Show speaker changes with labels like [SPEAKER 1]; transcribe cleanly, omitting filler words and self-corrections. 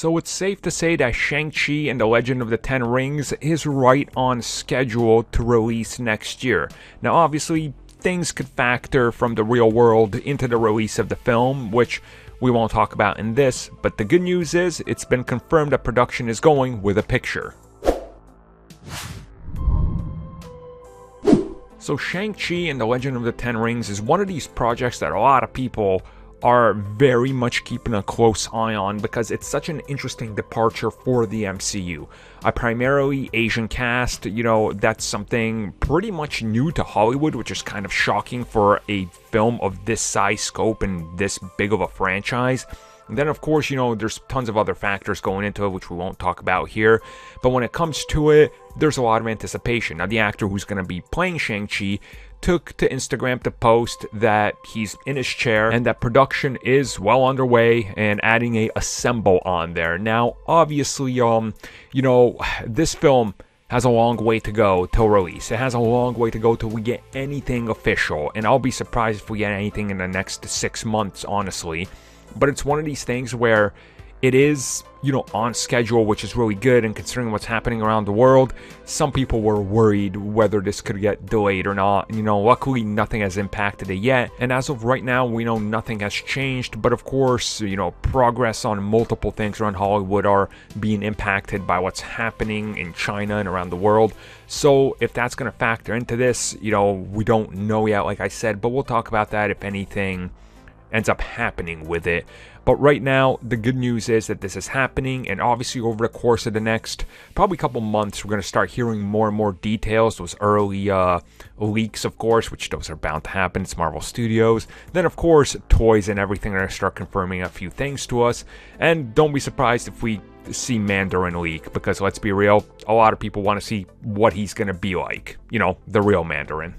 [SPEAKER 1] So it's safe to say that Shang-Chi and the Legend of the Ten Rings is right on schedule to release next year. Now obviously, things could factor from the real world into the release of the film, which we won't talk about in this, but the good news is it's been confirmed that production is going with a picture. So Shang-Chi and the Legend of the Ten Rings is one of these projects that a lot of people are very much keeping a close eye on because it's such an interesting departure for the MCU. A primarily Asian cast, that's something pretty much new to Hollywood, which is kind of shocking for a film of this size, scope, and this big of a franchise. And then, of course, there's tons of other factors going into it, which we won't talk about here. But when it comes to it, there's a lot of anticipation. Now, the actor who's going to be playing Shang-Chi took to Instagram to post that he's in his chair and that production is well underway and adding a assemble on there. Now, obviously, this film has a long way to go till release. It has a long way to go till we get anything official. And I'll be surprised if we get anything in the next 6 months, honestly. But it's one of these things where it is, on schedule, which is really good. And considering what's happening around the world, some people were worried whether this could get delayed or not. Luckily, nothing has impacted it yet. And as of right now, we know nothing has changed. But of course, progress on multiple things around Hollywood are being impacted by what's happening in China and around the world. So if that's going to factor into this, we don't know yet, like I said. But we'll talk about that if anything ends up happening with it. But right now, the good news is that this is happening, and obviously over the course of the next probably couple months, we're going to start hearing more and more details. Those early leaks, of course, which those are bound to happen. It's Marvel Studios. Then, of course, toys and everything are going to start confirming a few things to us. And don't be surprised if we see Mandarin leak, because let's be real, a lot of people want to see what he's going to be like. The real Mandarin.